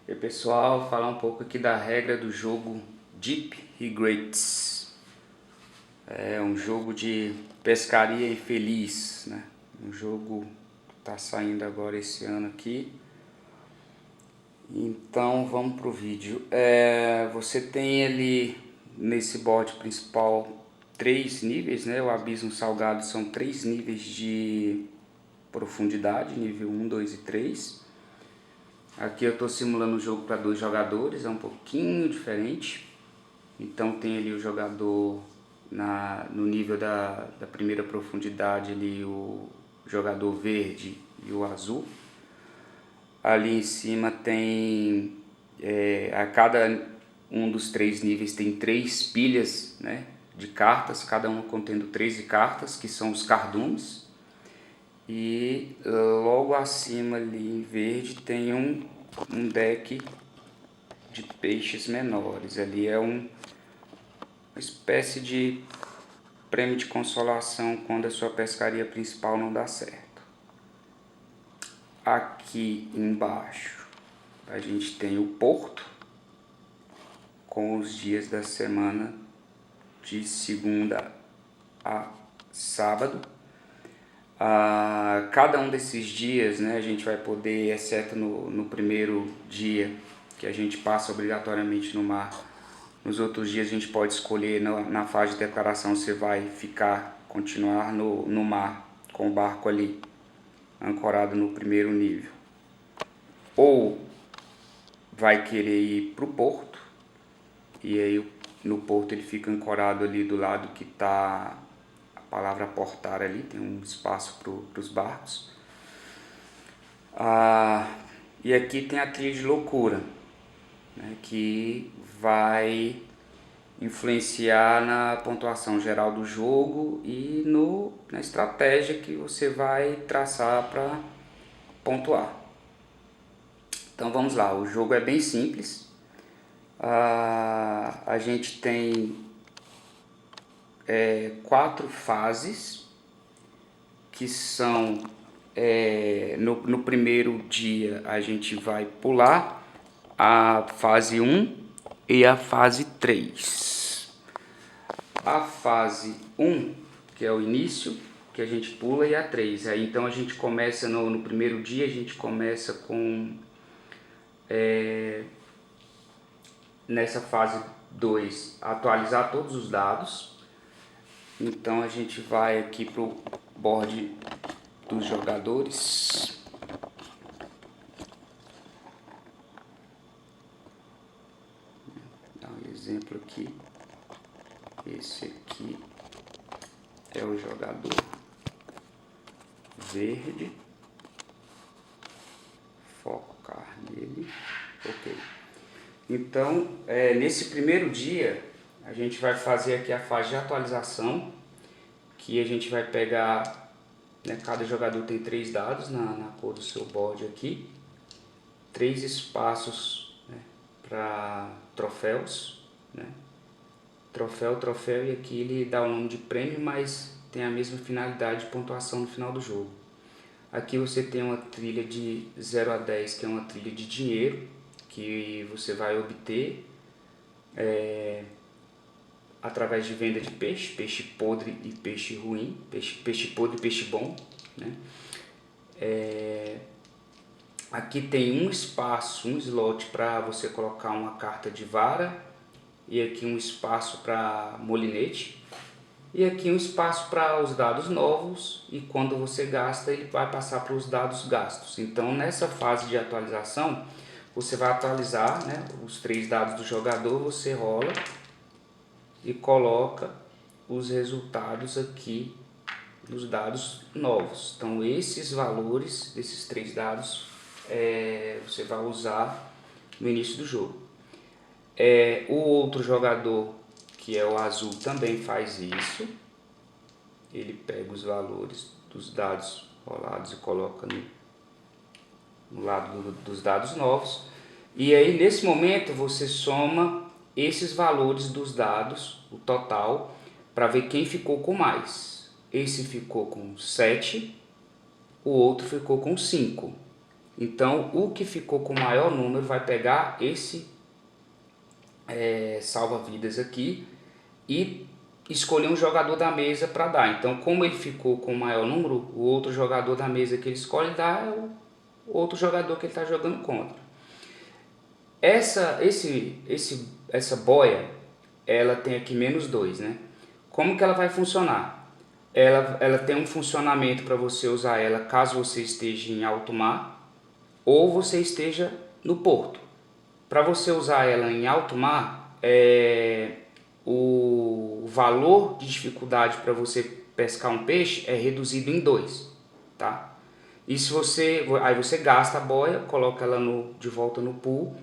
E aí, pessoal, falar um pouco aqui da regra do jogo Deep Regrets. É um jogo de pescaria infeliz, né? Um jogo que tá saindo agora esse ano aqui. Então vamos pro vídeo. Você tem ali nesse board principal 3 níveis, né? O abismo salgado são 3 níveis de profundidade, nível 1, 2 e 3. Aqui eu estou simulando o jogo para 2 jogadores, é um pouquinho diferente. Então tem ali o jogador no nível da primeira profundidade, ali, o jogador verde e o azul. Ali em cima tem, a cada um dos 3 níveis tem 3 pilhas, né, de cartas, cada uma contendo 13 cartas, que são os cardumes. E logo acima ali em verde tem um deck de peixes menores. Ali é uma espécie de prêmio de consolação quando a sua pescaria principal não dá certo. Aqui embaixo a gente tem o porto com os dias da semana de segunda a sábado. Cada um desses dias, né, a gente vai poder, exceto no primeiro dia, que a gente passa obrigatoriamente no mar, nos outros dias a gente pode escolher na fase de declaração se vai continuar no mar, com o barco ali, ancorado no primeiro nível. Ou vai querer ir para o porto, e aí no porto ele fica ancorado ali do lado que está a palavra portar ali, tem um espaço para os barcos. E aqui tem a trilha de loucura, né, que vai influenciar na pontuação geral do jogo e na estratégia que você vai traçar para pontuar. Então vamos lá, o jogo é bem simples. A gente tem 4 fases, que são, no primeiro dia a gente vai pular a fase 1 e a fase 3. A fase 1, que é o início, que a gente pula, e a 3. Aí então a gente começa no primeiro dia, a gente começa com, nessa fase 2, atualizar todos os dados. Então a gente vai aqui pro board dos jogadores. Vou dar um exemplo aqui. Esse aqui é o jogador verde. Focar nele. Ok. Então, nesse primeiro dia, a gente vai fazer aqui a fase de atualização, que a gente vai pegar, né, cada jogador tem 3 dados na cor do seu board aqui, 3 espaços, né, para troféus, né, troféu, e aqui ele dá o nome de prêmio, mas tem a mesma finalidade de pontuação no final do jogo. Aqui você tem uma trilha de 0 a 10, que é uma trilha de dinheiro, que você vai obter através de venda de peixe podre e peixe ruim, peixe podre e peixe bom, né? Aqui tem um espaço, um slot para você colocar uma carta de vara, e aqui um espaço para molinete, e aqui um espaço para os dados novos, e quando você gasta ele vai passar para os dados gastos. Então nessa fase de atualização você vai atualizar, né, os 3 dados do jogador, você rola e coloca os resultados aqui nos dados novos. Então esses valores desses 3 dados você vai usar no início do jogo. O outro jogador, que é o azul, também faz isso. Ele pega os valores dos dados rolados e coloca no lado dos dados novos. E aí nesse momento você soma esses valores dos dados, o total, para ver quem ficou com mais. Esse ficou com 7, o outro ficou com 5. Então, o que ficou com o maior número vai pegar esse salva-vidas aqui e escolher um jogador da mesa para dar. Então, como ele ficou com o maior número, o outro jogador da mesa que ele escolhe dá é o outro jogador que ele está jogando contra. Essa boia, ela tem aqui -2, né? Como que ela vai funcionar? Ela tem um funcionamento para você usar ela caso você esteja em alto mar ou você esteja no porto. Para você usar ela em alto mar, o valor de dificuldade para você pescar um peixe é reduzido em 2, tá? E se aí você gasta a boia, coloca ela de volta no pool,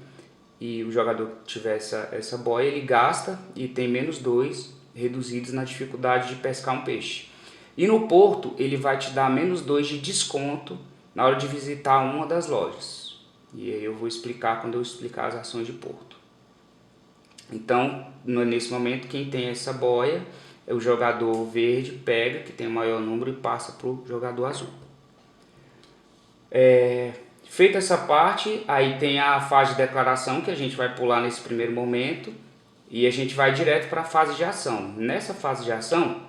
e o jogador que tiver essa boia, ele gasta e tem -2 reduzidos na dificuldade de pescar um peixe. E no porto, ele vai te dar -2 de desconto na hora de visitar uma das lojas. E aí eu vou explicar quando eu explicar as ações de porto. Então, nesse momento, quem tem essa boia é o jogador verde, pega, que tem o maior número, e passa para o jogador azul. Feita essa parte, aí tem a fase de declaração, que a gente vai pular nesse primeiro momento, e a gente vai direto para a fase de ação. Nessa fase de ação,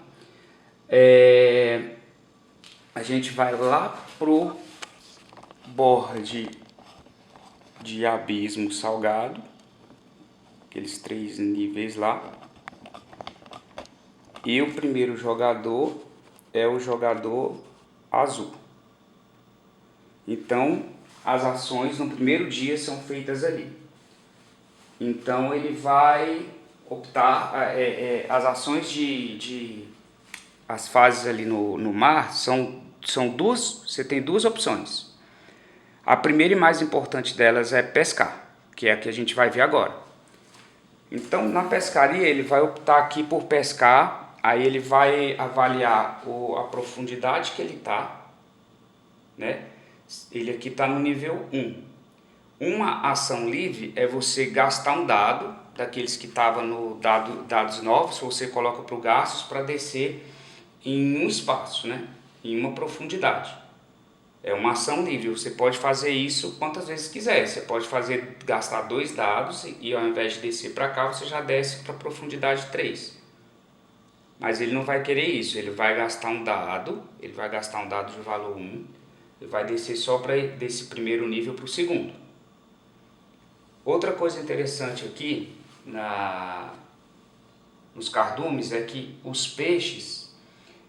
a gente vai lá pro board de abismo salgado, aqueles 3 níveis lá, e o primeiro jogador é o jogador azul. Então, as ações no primeiro dia são feitas ali. Então, ele vai optar, as ações as fases ali no mar são duas, você tem 2 opções. A primeira e mais importante delas é pescar, que é a que a gente vai ver agora. Então, na pescaria, ele vai optar aqui por pescar, aí ele vai avaliar a profundidade que ele está, né? Ele aqui está no nível 1. Uma ação livre é você gastar um dado, daqueles que estavam no dados novos, você coloca para o gastos para descer em um espaço, né? Em uma profundidade. É uma ação livre, você pode fazer isso quantas vezes quiser. Você pode gastar 2 dados e ao invés de descer para cá, você já desce para a profundidade 3. Mas ele não vai querer isso, ele vai gastar um dado de valor 1, ele vai descer só para desse primeiro nível para o segundo. Outra coisa interessante aqui nos cardumes é que os peixes,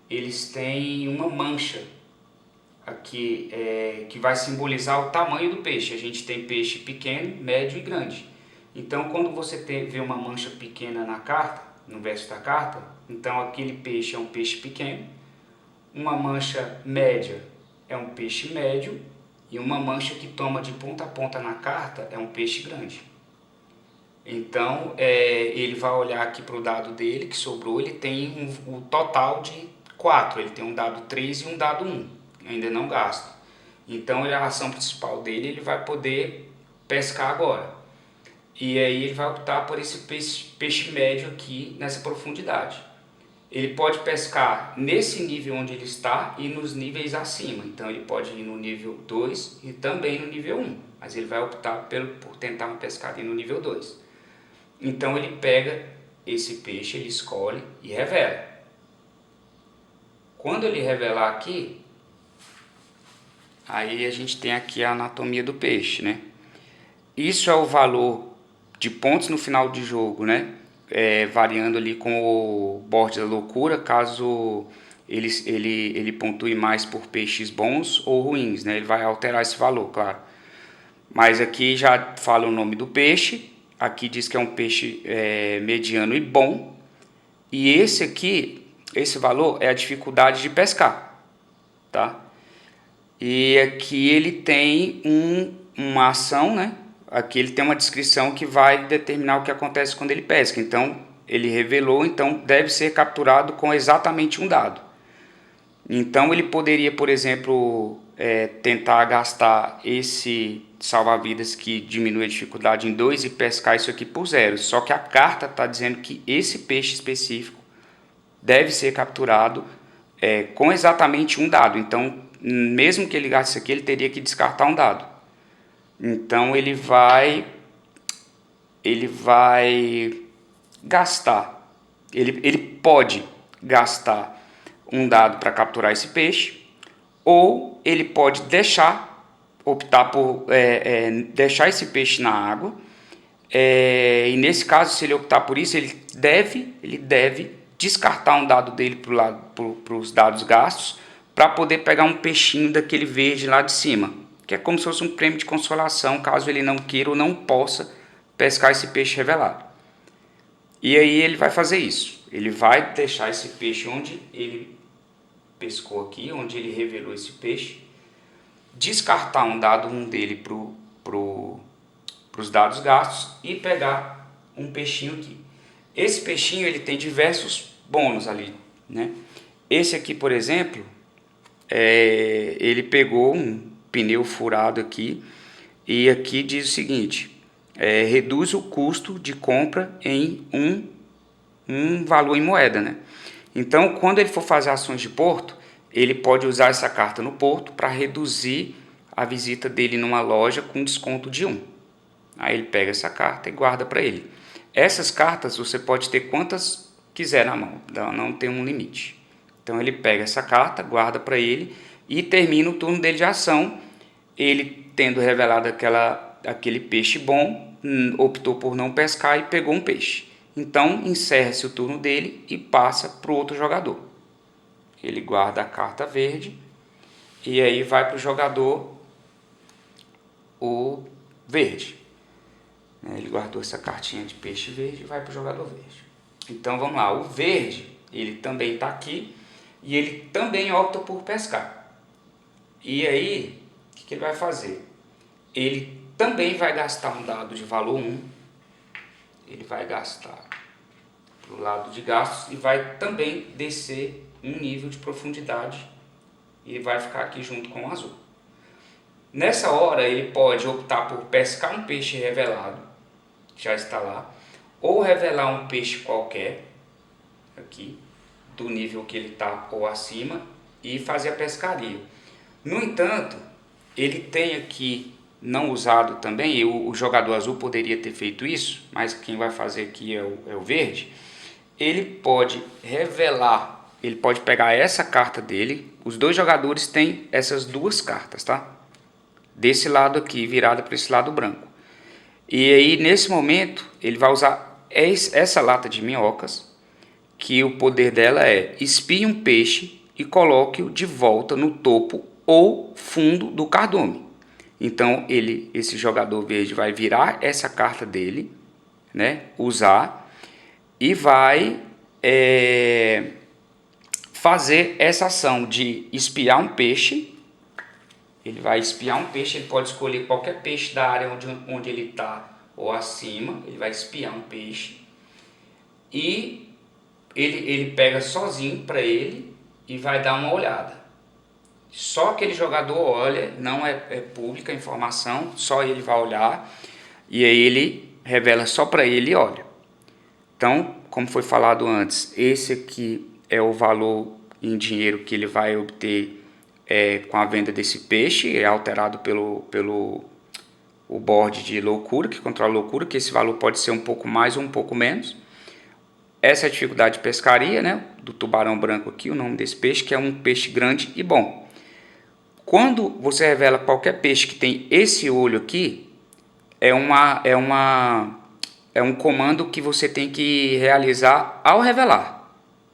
eles têm uma mancha aqui que vai simbolizar o tamanho do peixe. A gente tem peixe pequeno, médio e grande. Então, quando você vê uma mancha pequena na carta, no verso da carta, então aquele peixe é um peixe pequeno, uma mancha média é um peixe médio e uma mancha que toma de ponta a ponta na carta é um peixe grande. Então, ele vai olhar aqui para o dado dele, que sobrou, ele tem o total de 4, ele tem um dado 3 e um dado 1, ainda não gasto. Então, a ação principal dele, ele vai poder pescar agora. E aí ele vai optar por esse peixe médio aqui nessa profundidade. Ele pode pescar nesse nível onde ele está e nos níveis acima. Então ele pode ir no nível 2 e também no nível 1. Mas ele vai optar por tentar uma pescaria no nível 2. Então ele pega esse peixe, ele escolhe e revela. Quando ele revelar aqui, aí a gente tem aqui a anatomia do peixe, né? Isso é o valor de pontos no final de jogo, né? Variando ali com o board da loucura, caso ele pontue mais por peixes bons ou ruins, né? Ele vai alterar esse valor, claro. Mas aqui já fala o nome do peixe, aqui diz que é um peixe mediano e bom, e esse aqui, esse valor é a dificuldade de pescar, tá? E aqui ele tem uma ação, né? Aqui ele tem uma descrição que vai determinar o que acontece quando ele pesca. Então, ele revelou, então deve ser capturado com exatamente um dado. Então, ele poderia, por exemplo, tentar gastar esse salva-vidas que diminui a dificuldade em 2 e pescar isso aqui por 0. Só que a carta está dizendo que esse peixe específico deve ser capturado com exatamente um dado. Então, mesmo que ele gaste isso aqui, ele teria que descartar um dado. Então ele vai gastar, ele pode gastar um dado para capturar esse peixe, ou ele pode optar por deixar esse peixe na água, e nesse caso, se ele optar por isso, ele deve descartar um dado dele para os dados gastos, para poder pegar um peixinho daquele verde lá de cima, que é como se fosse um prêmio de consolação, caso ele não queira ou não possa pescar esse peixe revelado. E aí ele vai fazer isso, ele vai deixar esse peixe onde ele pescou aqui, onde ele revelou esse peixe, descartar um dado dele para os dados gastos e pegar um peixinho aqui. Esse peixinho ele tem diversos bônus ali, né? Esse aqui, por exemplo, ele pegou um pneu furado aqui, e aqui diz o seguinte: reduz o custo de compra em um valor em moeda, né? Então, quando ele for fazer ações de porto, ele pode usar essa carta no porto para reduzir a visita dele numa loja com desconto de 1. Aí ele pega essa carta e guarda para ele. Essas cartas você pode ter quantas quiser na mão, não tem um limite. Então ele pega essa carta, guarda para ele e termina o turno dele de ação. Ele, tendo revelado aquele peixe bom, optou por não pescar e pegou um peixe. Então encerra-se o turno dele e passa para o outro jogador. Ele guarda a carta verde e aí vai para o jogador o verde. Ele guardou essa cartinha de peixe verde e vai para o jogador verde. Então vamos lá, o verde, ele também está aqui e ele também opta por pescar. E aí, o que ele vai fazer? Ele também vai gastar um dado de valor 1, ele vai gastar para o lado de gastos e vai também descer um nível de profundidade e vai ficar aqui junto com o azul. Nessa hora ele pode optar por pescar um peixe revelado, já está lá, ou revelar um peixe qualquer, aqui, do nível que ele está ou acima, e fazer a pescaria. No entanto, ele tem aqui não usado também, e o jogador azul poderia ter feito isso, mas quem vai fazer aqui é o verde. Ele pode revelar, ele pode pegar essa carta dele, os dois jogadores têm essas duas cartas, tá? Desse lado aqui, virada para esse lado branco. E aí, nesse momento, ele vai usar essa lata de minhocas, que o poder dela é espie um peixe e coloque-o de volta no topo ou fundo do cardume. Então, esse jogador verde vai virar essa carta dele, né, usar, e vai fazer essa ação de espiar um peixe. Ele vai espiar um peixe, ele pode escolher qualquer peixe da área onde ele está ou acima, ele vai espiar um peixe e ele pega sozinho para ele e vai dar uma olhada. Só aquele jogador olha, não é pública a informação, só ele vai olhar e aí ele revela só para ele e olha. Então, como foi falado antes, esse aqui é o valor em dinheiro que ele vai obter com a venda desse peixe, é alterado pelo o board de loucura, que controla a loucura, que esse valor pode ser um pouco mais ou um pouco menos. Essa é a dificuldade de pescaria, né, do tubarão branco aqui, o nome desse peixe, que é um peixe grande e bom. Quando você revela qualquer peixe que tem esse olho aqui, é um comando que você tem que realizar ao revelar.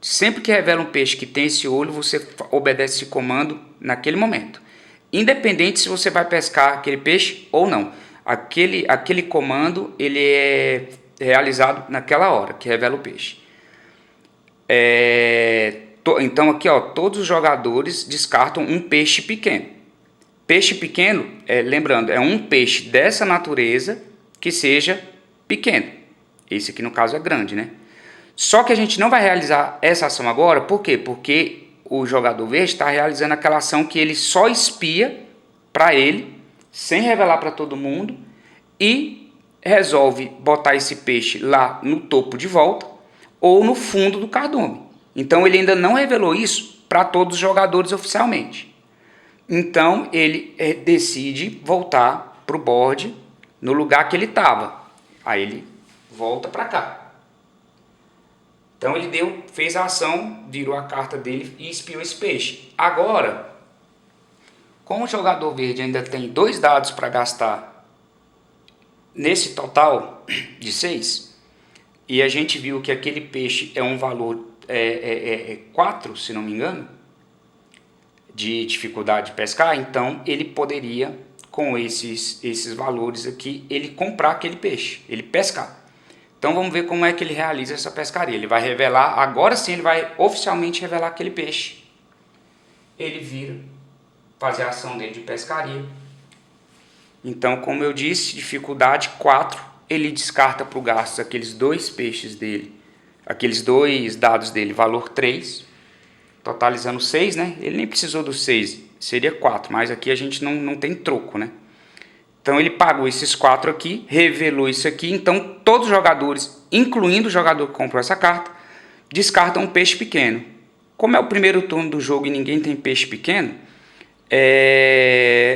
Sempre que revela um peixe que tem esse olho, você obedece esse comando naquele momento. Independente se você vai pescar aquele peixe ou não. Aquele comando ele é realizado naquela hora que revela o peixe. Então aqui, ó, todos os jogadores descartam um peixe pequeno. Peixe pequeno, lembrando, é um peixe dessa natureza que seja pequeno. Esse aqui no caso é grande, né? Só que a gente não vai realizar essa ação agora, por quê? Porque o jogador verde está realizando aquela ação que ele só espia para ele, sem revelar para todo mundo, e resolve botar esse peixe lá no topo de volta ou no fundo do cardume. Então ele ainda não revelou isso para todos os jogadores oficialmente. Então ele decide voltar para o board no lugar que ele estava. Aí ele volta para cá. Então ele fez a ação, virou a carta dele e espiou esse peixe. Agora, como o jogador verde ainda tem 2 dados para gastar nesse total de 6, e a gente viu que aquele peixe é um valor 4, se não me engano, de dificuldade de pescar, então ele poderia, com esses valores aqui, ele comprar aquele peixe, ele pescar. Então vamos ver como é que ele realiza essa pescaria. Ele vai revelar, agora sim ele vai oficialmente revelar aquele peixe. Ele vira, fazer a ação dele de pescaria. Então, como eu disse, dificuldade 4, ele descarta para o gasto aqueles 2 peixes dele, aqueles 2 dados dele, valor 3, totalizando 6, né? Ele nem precisou dos 6, seria 4, mas aqui a gente não tem troco, né? Então ele pagou esses 4 aqui, revelou isso aqui, então todos os jogadores, incluindo o jogador que comprou essa carta, descartam um peixe pequeno. Como é o primeiro turno do jogo e ninguém tem peixe pequeno,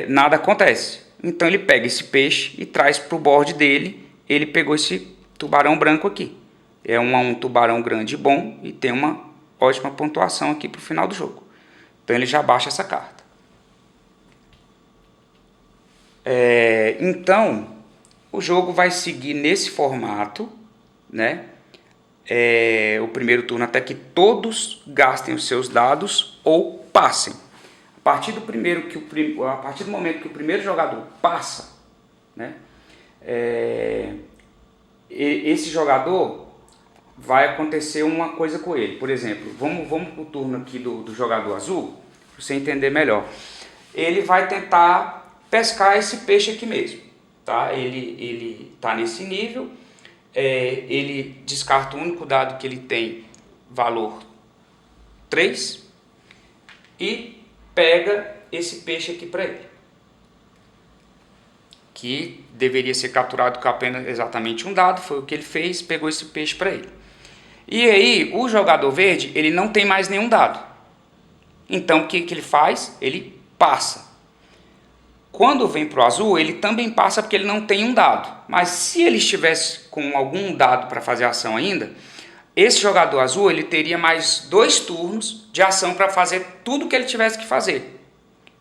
nada acontece. Então ele pega esse peixe e traz para o board dele. Ele pegou esse tubarão branco aqui. É um tubarão grande e bom e tem uma ótima pontuação aqui para o final do jogo. Então ele já baixa essa carta. Então o jogo vai seguir nesse formato, né? O primeiro turno até que todos gastem os seus dados ou passem. A partir do momento que o primeiro jogador passa, né? Esse jogador vai acontecer uma coisa com ele. Por exemplo, vamos para o turno aqui do jogador azul, para você entender melhor. Ele vai tentar pescar esse peixe aqui mesmo, tá? Ele está nesse nível, ele descarta o único dado que ele tem, valor 3, e pega esse peixe aqui para ele, que deveria ser capturado com apenas exatamente um dado. Foi o que ele fez, pegou esse peixe para ele. E aí o jogador verde, ele não tem mais nenhum dado, então o que ele faz? Ele passa. Quando vem para o azul, ele também passa porque ele não tem um dado. Mas se ele estivesse com algum dado para fazer ação ainda, esse jogador azul ele teria mais 2 turnos de ação para fazer tudo o que ele tivesse que fazer.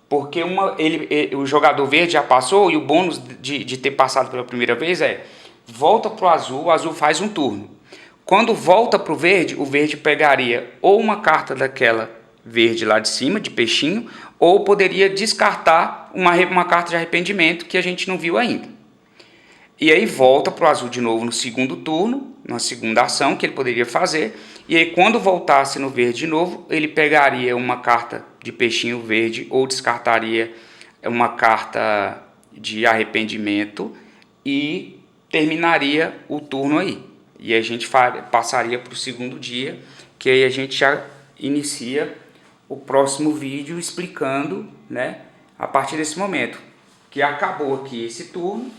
Porque o jogador verde já passou, e o bônus de ter passado pela primeira vez volta para o azul faz um turno. Quando volta para o verde pegaria ou uma carta daquela verde lá de cima, de peixinho, ou poderia descartar uma carta de arrependimento que a gente não viu ainda. E aí volta para o azul de novo no segundo turno, na segunda ação que ele poderia fazer, e aí quando voltasse no verde de novo, ele pegaria uma carta de peixinho verde ou descartaria uma carta de arrependimento e terminaria o turno aí. E a gente passaria para o segundo dia, que aí a gente já inicia o próximo vídeo explicando, né, a partir desse momento, que acabou aqui esse turno,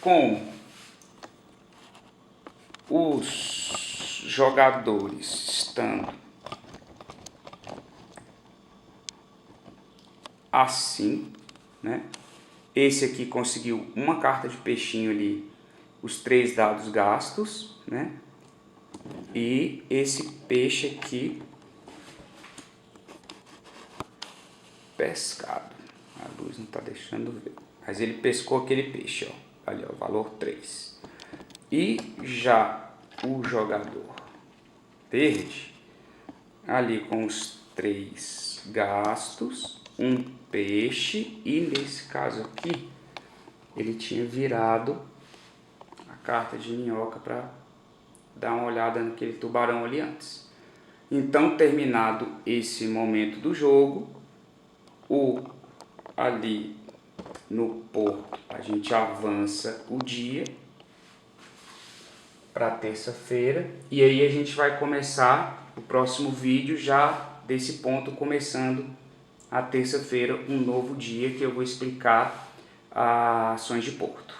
com os jogadores estando assim, né? Esse aqui conseguiu uma carta de peixinho ali, os 3 dados gastos, né? E esse peixe aqui pescado. A luz não está deixando ver. Mas ele pescou aquele peixe, ó. Ali, ó, valor 3. E já o jogador verde, ali com os 3 gastos, um peixe, e nesse caso aqui, ele tinha virado a carta de minhoca para dar uma olhada naquele tubarão ali antes. Então, terminado esse momento do jogo, ali no porto a gente avança o dia para terça-feira, e aí a gente vai começar o próximo vídeo já desse ponto, começando a terça-feira, um novo dia que eu vou explicar as ações de porto.